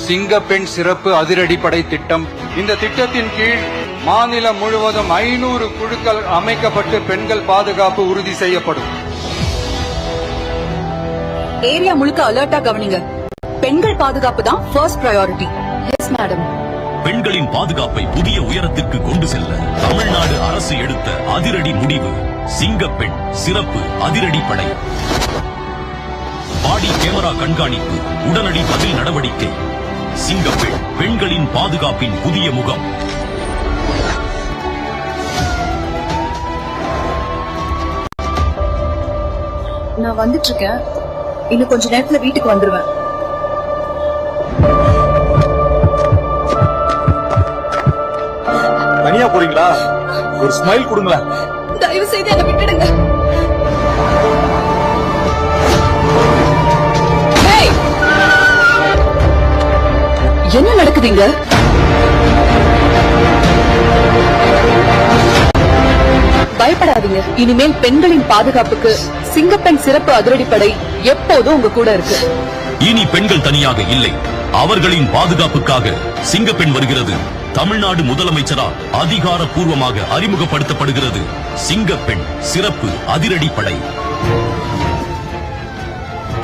சிங்கப்பெண் சிறப்பு அதிரடிப்படை திட்டம். இந்த திட்டத்தின் கீழ் மாநிலம் முழுவதும் 500 குழுக்கள் அமைக்கப்பட்டு பெண்கள் பாதுகாப்பு உறுதி செய்யப்படும். ஏரியா முழுக்க அலர்ட்டா கவனிங்க. பெண்கள் பாதுகாப்பு தான் ஃபர்ஸ்ட் பிரையாரிட்டி. Yes madam. பெண்களின் பாதுகாப்பை புதிய உயரத்திற்கு கொண்டு செல்ல தமிழ்நாடு அரசு எடுத்த அதிரடி முடிவு சிங்கப்பெண் சிறப்பு அதிரடிப்படை. பாடி கேமரா கண்காணிப்பு, உடனடி பதில் நடவடிக்கை. சிங்கப்பெண், பெண்களின் பாதுகாப்பின் புதிய முகம். நான் வந்துட்டு இருக்கேன். இன்னும் கொஞ்ச நேரத்துல வீட்டுக்கு வந்துருவேன். தனியா போறீங்களா? ஒரு ஸ்மைல் கொடுங்களேன். தயவு செய்து என்ன விட்டுடுங்க. என்ன நடக்குதுங்க? பயப்படாதீங்க. இனிமேல் பெண்களின் பாதுகாப்புக்கு சிங்கப்பெண் சிறப்பு அதிரடிப்படை எப்போதும் உங்க கூட இருக்கு. இனி பெண்கள் தனியாக இல்லை, அவர்களின் பாதுகாப்புக்காக சிங்கப்பெண் வருகிறது. தமிழ்நாடு முதலமைச்சரால் அதிகாரப்பூர்வமாக அறிமுகப்படுத்தப்படுகிறது சிங்கப்பெண் சிறப்பு அதிரடிப்படை.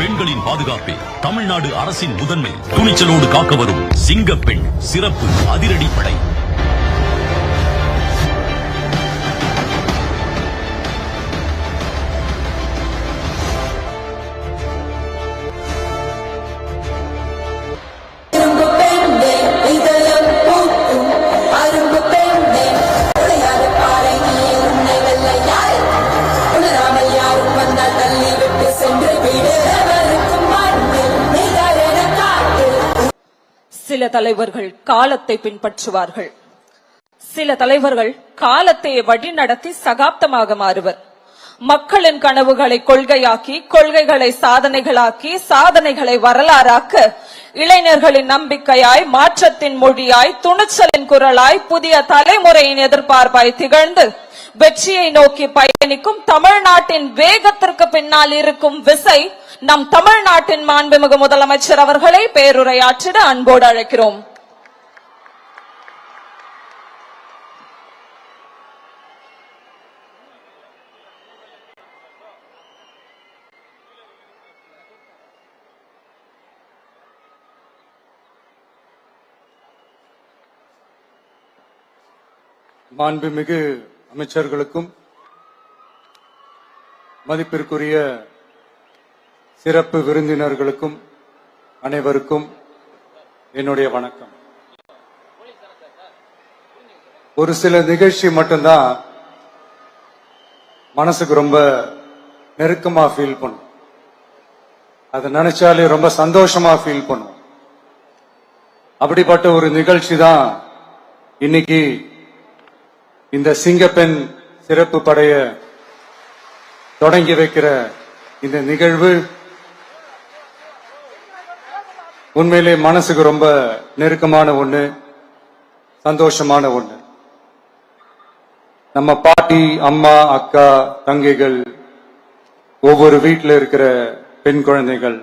பெண்களின் பாதுகாப்பே தமிழ்நாடு அரசின் முதன்மை. துணிச்சலோடு காக்க வரும் சிங்கப்பெண் சிறப்பு அதிரடிப்படை. சில தலைவர்கள் காலத்தை பின்பற்றுவார்கள், சில தலைவர்கள் காலத்தை வழிநடத்தி சகாப்தமாக மாறுவர். மக்களின் கனவுகளை கொள்கையாக்கி, கொள்கைகளை சாதனைகளாக்கி, சாதனைகளை வரலாறாக்க இளைஞர்களின் நம்பிக்கையாய், மாற்றத்தின் மொழியாய், துணிச்சலின் குரலாய், புதிய தலைமுறையின் எதிர்பார்ப்பாய் திகழ்ந்து வெற்றியை நோக்கி பயணிக்கும் தமிழ்நாட்டின் வேகத்திற்கு பின்னால் இருக்கும் விசை நம் தமிழ்நாட்டின் மாண்புமிகு முதலமைச்சர் அவர்களை பேருரையாற்றிட அன்போடு அழைக்கிறோம். மாண்புமிகு அமைச்சர்களுக்கும் மதிப்பிற்குரிய சிறப்பு விருந்தினர்களுக்கும் அனைவருக்கும் என்னுடைய வணக்கம். ஒரு சில நிகழ்ச்சி மட்டும்தான் மனசுக்கு ரொம்ப நெருக்கமா ஃபீல் பண்ணும். அதை நினைச்சாலே ரொம்ப சந்தோஷமா ஃபீல் பண்ணும். அப்படிப்பட்ட ஒரு நிகழ்ச்சி தான் இன்னைக்கு இந்த சிங்கப்பெண் சிறப்பு படைய தொடங்கி வைக்கிற இந்த நிகழ்வு. உண்மையிலே மனசுக்கு ரொம்ப நெருக்கமான ஒண்ணு, சந்தோஷமான ஒண்ணு. நம்ம பாட்டி, அம்மா, அக்கா, தங்கைகள், ஒவ்வொரு வீட்டில் இருக்கிற பெண் குழந்தைகள்,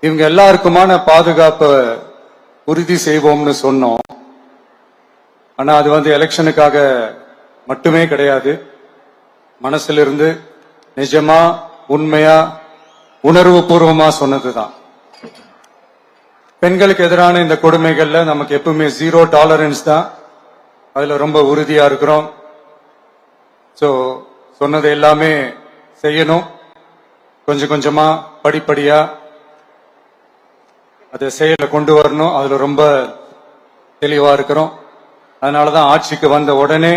இவங்க எல்லாருக்குமான பாதுகாப்பை உறுதி செய்வோம்னு சொன்னோம். ஆனா அது எலெக்ஷனுக்காக மட்டுமே கிடையாது. மனசிலிருந்து நிஜமா, உண்மையா, உணர்வு பூர்வமா சொன்னதுதான். பெண்களுக்கு எதிரான இந்த கொடுமைகள்ல நமக்கு எப்பவுமே 0 டாலரன்ஸ் தான். அதுல ரொம்ப உறுதியா இருக்கிறோம். சோ சொன்னது எல்லாமே செய்யணும். கொஞ்சம் கொஞ்சமா, படிப்படியா அதை செயல கொண்டு வரணும். அதுல ரொம்ப தெளிவா இருக்கிறோம். அதனாலதான் ஆட்சிக்கு வந்த உடனே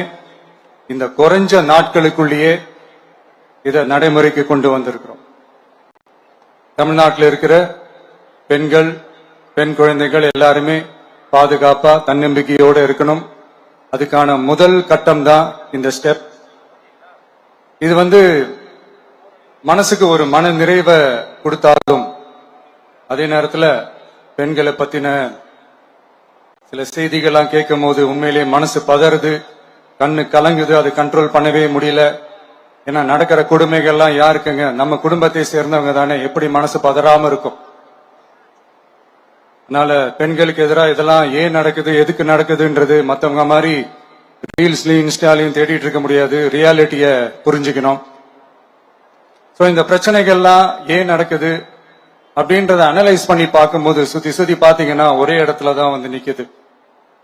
இந்த குறைஞ்ச நாட்களுக்குள்ளேயே இதை நடைமுறைக்கு கொண்டு வந்திருக்கிறோம். தமிழ்நாட்டில் இருக்கிற பெண்கள், பெண் குழந்தைகள் எல்லாருமே பாதுகாப்பா, தன்னம்பிக்கையோடு இருக்கணும். அதுக்கான முதல் கட்டம் தான் இந்த ஸ்டெப். இது மனசுக்கு ஒரு மன நிறைவை கொடுத்தாலும் அதே நேரத்தில் பெண்களை பத்தின சில செய்திகள்லாம் கேட்கும் போது உண்மையிலே மனசு பதறுது, கண்ணு கலங்குது. அது கண்ட்ரோல் பண்ணவே முடியல. ஏன்னா நடக்கிற கொடுமைகள்லாம் யாருக்குங்க? நம்ம குடும்பத்தை சேர்ந்தவங்க தானே. எப்படி மனசு பதறாம இருக்கும்? அதனால பெண்களுக்கு எதிராக இதெல்லாம் ஏன் நடக்குது, எதுக்கு நடக்குதுன்றது மத்தவங்க மாதிரி ரீல்ஸ்லயும் இன்ஸ்டாலையும் தேடிட்டு இருக்க முடியாது. ரியாலிட்டிய புரிஞ்சுக்கணும். சோ இந்த பிரச்சனைகள்லாம் ஏன் நடக்குது அப்படின்றத அனலைஸ் பண்ணி பார்க்கும்போது சுத்தி பாத்தீங்கன்னா ஒரே இடத்துல தான் வந்து நிக்குது.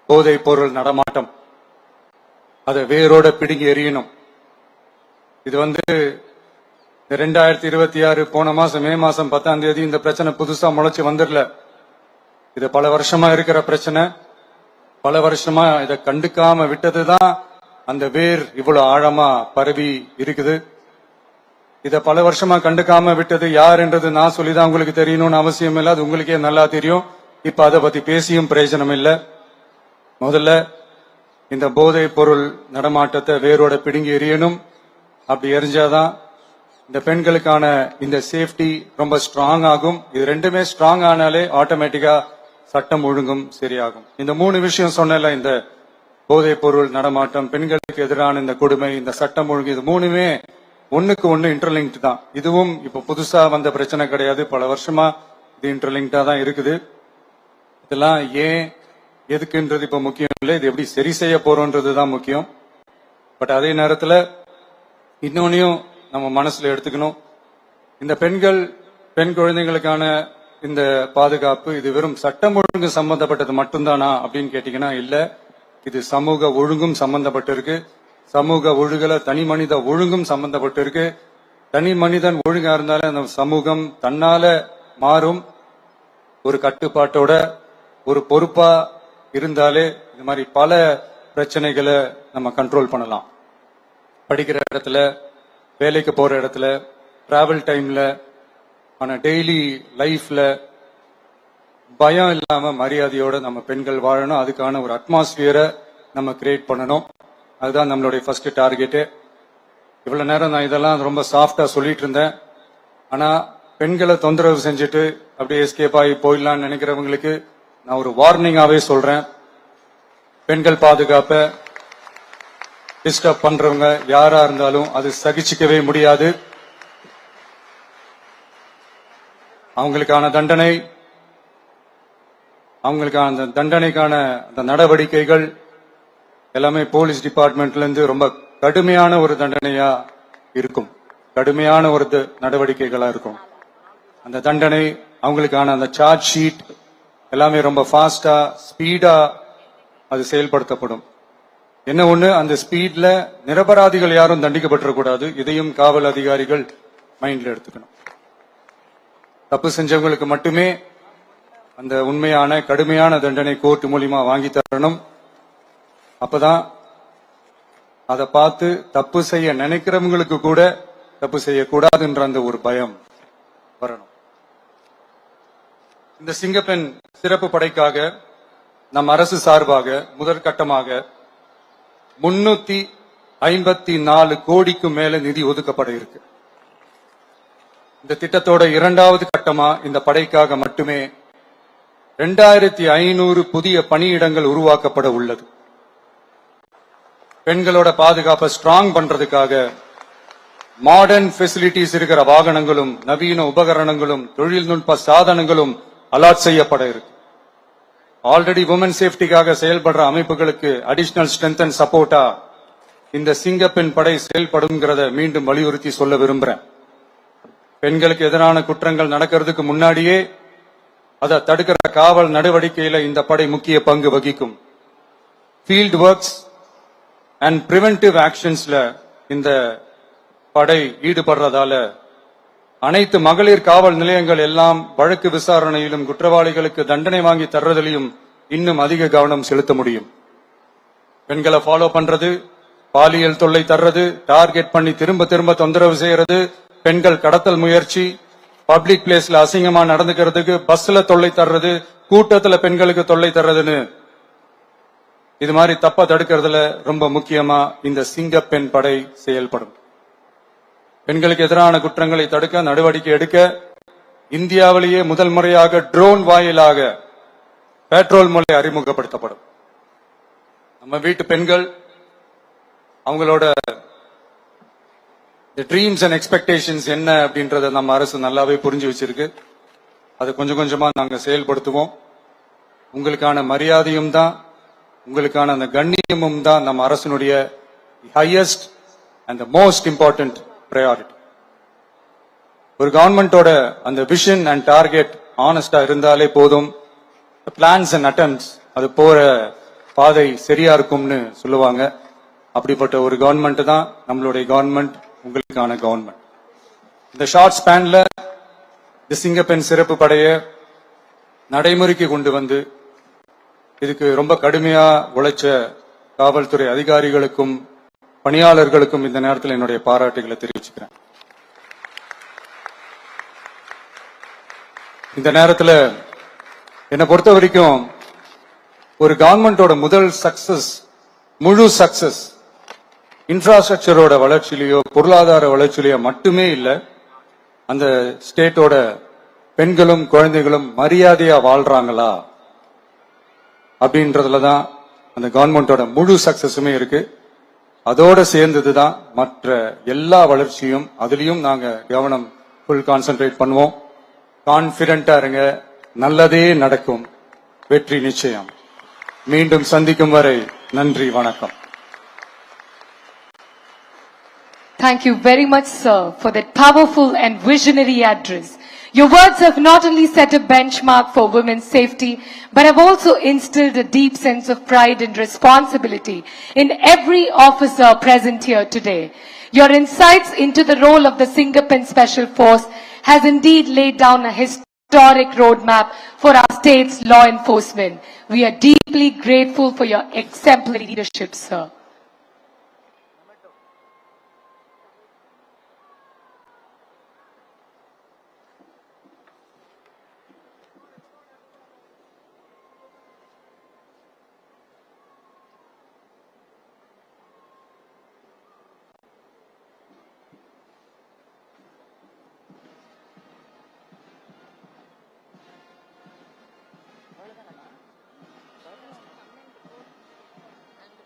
போதைப் பொருள் நடமாட்டம். அதை வேரோட பிடுங்கி எறியணும். இது வந்து 2026 போன மாசம் மே மாசம் 10ஆம் தேதி இந்த பிரச்சனை புதுசா முளைச்சு வந்துடல. இது பல வருஷமா இருக்கிற பிரச்சனை. பல வருஷமா இதை கண்டுக்காம விட்டதுதான் அந்த வேர் இவ்வளவு ஆழமா பரவி இருக்குது. இத பல வருஷமா கண்டுக்காம விட்டது யார் என்றது நான் சொல்லிதான் உங்களுக்கு தெரியணும்னு அவசியம் இல்லை. அது உங்களுக்கே நல்லா தெரியும். இப்ப அதை பத்தி பேசியும் பிரயோஜனம் இல்லை. முதல்ல இந்த போதைப் பொருள் நடமாட்டத்தை வேரோட பிடுங்கி எறியணும். அப்படி எரிஞ்சாதான் இந்த பெண்களுக்கான இந்த சேஃப்டி ரொம்ப ஸ்ட்ராங் ஆகும். இது ரெண்டுமே ஸ்ட்ராங் ஆனாலே ஆட்டோமேட்டிக்கா சட்டம் ஒழுங்கும் சரியாகும். இந்த 3 விஷயம் சொன்னல, இந்த போதைப் பொருள் நடமாட்டம், பெண்களுக்கு எதிரான இந்த கொடுமை, இந்த சட்டம் ஒழுங்கு, இது 3மே ஒண்ணுக்கு ஒண்ணு இன்டர்லிங்க்ட் தான். இதுவும் இப்ப புதுசா வந்த பிரச்சனை கிடையாது. பல வருஷமா இது இன்டர்லிங்க்டா தான் இருக்குது. இதெல்லாம் ஏன் எதுக்குன்றது இப்ப முக்கியம் இல்லை. இது எப்படி சரி செய்ய போறோம்ன்றது தான் முக்கியம். பட் அதே நேரத்துல இன்னொன்னையும் நம்ம மனசுல எடுத்துக்கணும். இந்த பெண் குழந்தைகளுக்கான இந்த பாதுகாப்பு இது வெறும் சட்டம் ஒழுங்கு சம்பந்தப்பட்டது மட்டும்தானா அப்படின்னு கேட்டீங்கன்னா இல்ல. இது சமூக ஒழுங்கும் சம்பந்தப்பட்டிருக்கு. சமூக ஒழுகல தனி மனித ஒழுங்கும் சம்பந்தப்பட்டிருக்கு. தனி மனிதன் ஒழுங்கா இருந்தாலே அந்த சமூகம் தன்னால மாறும். ஒரு கட்டுப்பாட்டோட ஒரு பொறுப்பா இருந்தாலே இந்த மாதிரி பல பிரச்சனைகளை நம்ம கண்ட்ரோல் பண்ணலாம். படிக்கிற இடத்துல, வேலைக்கு போற இடத்துல, டிராவல் டைம்ல, ஆனா டெய்லி லைஃப்ல பயம் இல்லாம மரியாதையோட நம்ம பெண்கள் வாழணும். அதுக்கான ஒரு அட்மாஸ்பியரை நம்ம கிரியேட் பண்ணணும். அதுதான் நம்மளுடைய ஃபர்ஸ்ட் டார்கெட்டு. இவ்வளவு நேரம் நான் இதெல்லாம் ரொம்ப சாஃப்டா சொல்லிட்டு இருந்தேன். ஆனா பெண்களை தொந்தரவு செஞ்சுட்டு அப்படியே எஸ்கேப் ஆகி போயிடலாம்னு நினைக்கிறவங்களுக்கு நான் ஒரு வார்னிங்காவே சொல்றேன். பெண்கள் பாதுகாப்பை டிஸ்டர்ப் பண்றவங்க யாரா இருந்தாலும் அது சகிச்சுக்கவே முடியாது. அவங்களுக்கான தண்டனைக்கான அந்த நடவடிக்கைகள் எல்லாமே போலீஸ் டிபார்ட்மெண்ட்ல இருந்து ரொம்ப கடுமையான ஒரு தண்டனையா இருக்கும். கடுமையான ஒரு நடவடிக்கைகளா இருக்கும். அந்த தண்டனை, அவங்களுக்கான அந்த சார்ஜ் ஷீட் எல்லாமே ரொம்ப ஃபாஸ்டா ஸ்பீடா அது செயல்படுத்தப்படும். என்ன ஒண்ணு, அந்த ஸ்பீட்ல நிரபராதிகள் யாரும் தண்டிக்கப்பட்டிருக்கூடாது. இதையும் காவல் அதிகாரிகள் மைண்ட்ல எடுத்துக்கணும். தப்பு செஞ்சவங்களுக்கு மட்டுமே அந்த உண்மையான கடுமையான தண்டனை கோர்ட் மூலியமா வாங்கி தரணும். அப்பதான் அதை பார்த்து தப்பு செய்ய நினைக்கிறவங்களுக்கு கூட தப்பு செய்யக்கூடாதுன்ற அந்த ஒரு பயம் வரணும். இந்த சிங்கப்பெண் சிறப்பு படைக்காக நம் அரசு சார்பாக முதற்கட்டமாக 354 கோடிக்கு மேல நிதி ஒதுக்கப்பட இருக்கு. இந்த திட்டத்தோட 2வது கட்டமா இந்த படைக்காக மட்டுமே 2500 புதிய பணியிடங்கள் உருவாக்கப்பட உள்ளது. பெண்களோட பாதுகாப்பை ஸ்ட்ராங் பண்றதுக்காக மாடர்ன் ஃபெசிலிட்டிஸ் இருக்கிற வாகனங்களும் நவீன உபகரணங்களும் தொழில்நுட்ப சாதனங்களும் அலாட் செய்யப்பட இருக்கு. ஆல்ரெடி உமன் சேஃப்டிக்காக செயல்படுற அமைப்புகளுக்கு அடிஷனல் ஸ்ட்ரென்த் அண்ட் சப்போர்ட்டா இந்த சிங்கப்பெண் படை செயல்படுங்கிறத மீண்டும் வலியுறுத்தி சொல்ல விரும்புறேன். பெண்களுக்கு எதிரான குற்றங்கள் நடக்கிறதுக்கு முன்னாடியே அதை தடுக்கிற காவல் நடவடிக்கையில இந்த படை முக்கிய பங்கு வகிக்கும். ஃபீல்ட் ஒர்க்ஸ் அண்ட் பிரிவென்டிவ் ஆக்ஷன்ஸ்ல இந்த படை ஈடுபடுறதால அனைத்து மகளிர் காவல் நிலையங்கள் எல்லாம் வழக்கு விசாரணையிலும் குற்றவாளிகளுக்கு தண்டனை வாங்கி தர்றதிலையும் இன்னும் அதிக கவனம் செலுத்த முடியும். பெண்களை ஃபாலோ பண்றது, பாலியல் தொல்லை தர்றது, டார்கெட் பண்ணி திரும்ப திரும்ப தொந்தரவு செய்யறது, பெண்கள் கடத்தல் முயற்சி, பப்ளிக் பிளேஸ்ல அசிங்கமா நடந்துக்கிறதுக்கு பஸ்ல தொல்லை தர்றது, கூட்டத்துல பெண்களுக்கு தொல்லை தர்றதுன்னு இது மாதிரி தப்ப தடுக்கிறதுல ரொம்ப முக்கியமா இந்த சிங்கப்பெண் படை செயல்படும். பெண்களுக்கு எதிரான குற்றங்களை தடுக்க நடவடிக்கை எடுக்க இந்தியாவிலேயே முதல் முறையாக ட்ரோன் வாயிலாக பெட்ரோல் முறை அறிமுகப்படுத்தப்படும். நம்ம வீட்டு பெண்கள் அவங்களோட ட்ரீம்ஸ் அண்ட் எக்ஸ்பெக்டேஷன்ஸ் என்ன அப்படின்றத நம்ம அரசு நல்லாவே புரிஞ்சு வச்சிருக்கு. அது கொஞ்சம் கொஞ்சமா நாங்க செயல்படுத்துவோம். உங்களுக்கான மரியாதையும் தான், உங்களுக்கான அந்த கண்ணியமும் தான் நம்ம அரசினுடைய highest and the most important priority. ஒரு கவர்மெண்டோட அந்த விஷன் அண்ட் டார்கெட் ஆனஸ்டா இருந்தாலே போதும். பிளான்ஸ் அண்ட் அட்டம்ப்ட்ஸ் அது போற பாதை சரியா இருக்கும்னு சொல்லுவாங்க. அப்படிப்பட்ட ஒரு கவர்மெண்ட் தான் நம்மளுடைய கவர்மெண்ட், உங்களுக்கான கவர்மெண்ட். இந்த ஷார்ட் ஸ்பேன்ல இந்த சிங்கப்பெண் சிறப்பு படையை நடைமுறைக்கு கொண்டு வந்து இதுக்கு ரொம்ப கடுமையா உழைச்ச காவல்துறை அதிகாரிகளுக்கும் பணியாளர்களுக்கும் இந்த நேரத்தில் என்னுடைய பாராட்டுகளை தெரிவிச்சுக்கிறேன். இந்த நேரத்தில் என்னை பொறுத்த வரைக்கும் ஒரு கவர்மெண்டோட முதல் சக்சஸ், முழு சக்சஸ் இன்ஃப்ராஸ்ட்ரக்சரோட வளர்ச்சியிலேயோ பொருளாதார வளர்ச்சியிலேயோ மட்டுமே இல்லை, அந்த ஸ்டேட்டோட பெண்களும் குழந்தைகளும் மரியாதையா வாழ்றாங்களா அப்படின்றதுல தான் அந்த கவர்மெண்டோட முழு சக்சஸுமே இருக்கு. அதோட சேர்ந்ததுதான் மற்ற எல்லா வளர்ச்சியும். அதுலயும் நாங்க கவனம் ஃபுல் கான்சென்ட்ரேட் பண்ணுவோம். கான்பிடென்டா இருங்க, நல்லதே நடக்கும், வெற்றி நிச்சயம். மீண்டும் சந்திக்கும் வரை நன்றி, வணக்கம். Thank you very much, sir, for that powerful and visionary address. Your words have not only set a benchmark for women's safety, but have also instilled a deep sense of pride and responsibility in every officer present here today. Your insights into the role of the Singapen Special Force has indeed laid down a historic roadmap for our state's law enforcement. We are deeply grateful for your exemplary leadership, sir.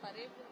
Parade